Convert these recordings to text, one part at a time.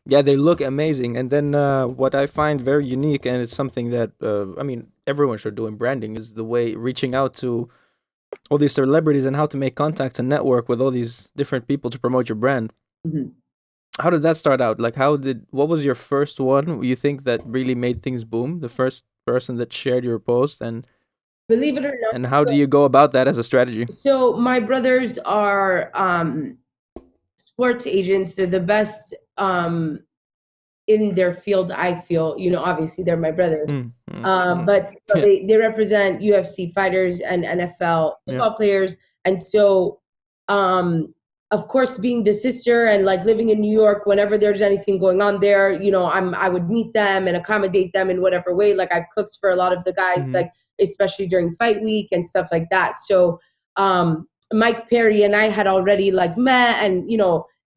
Yeah, they look amazing. And then what I find very unique, and it's something that I mean everyone should do in branding, is the way reaching out to all these celebrities and how to make contacts and network with all these different people to promote your brand. Mhm. How did that start out? Like, what was your first one you think that really made things boom? The first person that shared your post, Believe it or not, and how do you go about that as a strategy? so my brothers are sports agents. They're the best in their field, I feel. Obviously they're my brothers. Mm, mm, mm. But so Yeah, they represent UFC fighters and NFL yeah. football players. And so, of course, being the sister and like living in New York, whenever there's anything going on there, I would meet them and accommodate them in whatever way. Like I've cooked for a lot of the guys, Hmm. like especially during fight week and stuff like that. So, Mike Perry and I had already like met, and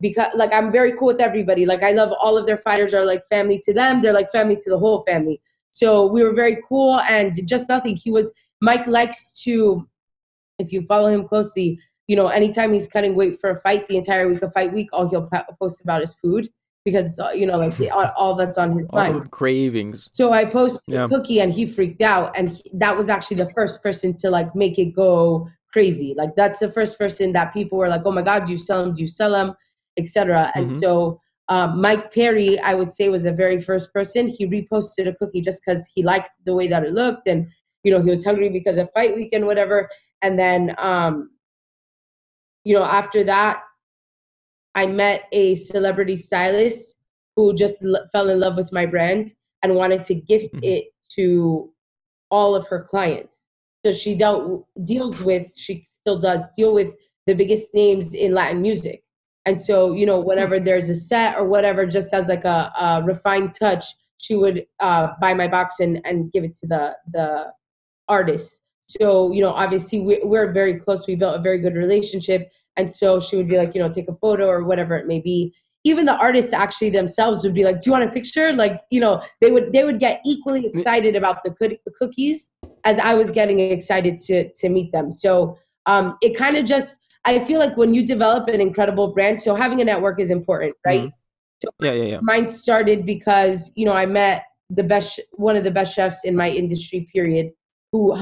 because like I'm very cool with everybody. Like I love all of their fighters are like family to them. They're like family to the whole family. So we were very cool, and just nothing. Mike likes to, if you follow him closely, anytime he's cutting weight for a fight, the entire week of fight week, all he'll post about is food because, like all that's on his All mind. the cravings. So I posted a Yeah. cookie and he freaked out. And that was actually the first person to like make it go crazy. Like that's the first person that people were like, oh my God, do you sell them? Do you sell them? Etc. And Hmm. so Mike Perry, I would say, was the very first person. He reposted a cookie just because he liked the way that it looked. And, he was hungry because of fight week and whatever. And then, after that, I met a celebrity stylist who just fell in love with my brand and wanted to gift Hmm. it to all of her clients. So she still does deal with the biggest names in Latin music. And so, whenever there's a set or whatever, just as like a refined touch, she would buy my box and give it to the artist. So, obviously we're very close. We built a very good relationship. And so she would be like, take a photo or whatever it may be. Even the artists actually themselves would be like, do you want a picture? Like, they would get equally excited about the cookies as I was getting excited to meet them. So it kind of just, I feel like when you develop an incredible brand, so having a network is important, right? Hmm. So Yeah, yeah, yeah. mine started because, I met one of the best chefs in my industry, period, who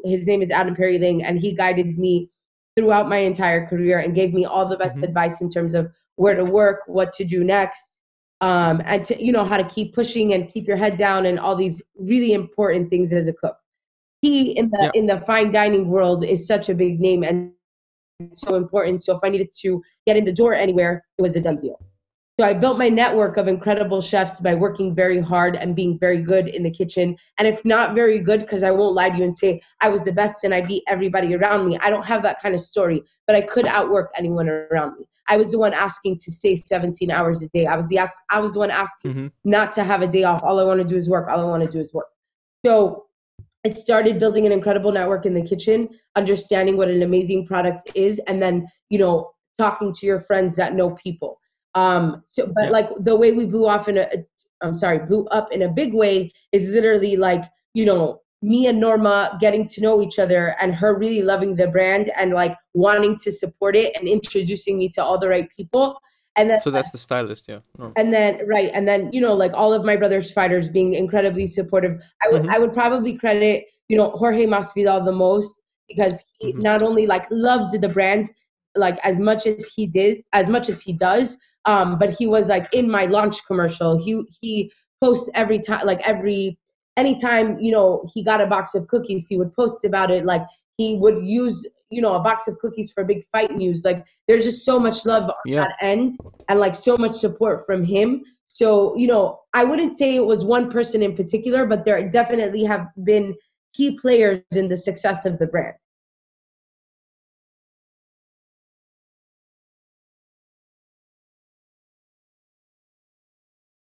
his name is Adam Perry Ling, and he guided me throughout my entire career and gave me all the best Hmm. advice in terms of where to work, what to do next, and to, how to keep pushing and keep your head down and all these really important things as a cook. He in the Yeah. in the fine dining world is such a big name and so important. So if I needed to get in the door anywhere, it was a done deal. So I built my network of incredible chefs by working very hard and being very good in the kitchen. And if not very good, because I won't lie to you and say I was the best and I beat everybody around me. I don't have that kind of story, but I could outwork anyone around me. I was the one asking to stay 17 hours a day. I was the one asking Hmm. not to have a day off. All I want to do is work. All I want to do is work. So it started building an incredible network in the kitchen, understanding what an amazing product is, and then, talking to your friends that know people. But Yeah. like the way we blew up in a big way is literally like, me and Norma getting to know each other and her really loving the brand and like wanting to support it and introducing me to all the right people. And then So that's the stylist. Yeah. Oh. right, and then like all of my brother's fighters being incredibly supportive. I would Hmm. I would probably credit Jorge Masvidal the most because he Hmm. not only like loved the brand like as much as he does, but he was like in my launch commercial. He posts every time, like anytime he got a box of cookies, he would post about it. Like he would use a box of cookies for big fight news. Like there's just so much love on Yeah. that end and like so much support from him. So, I wouldn't say it was one person in particular, but there definitely have been key players in the success of the brand.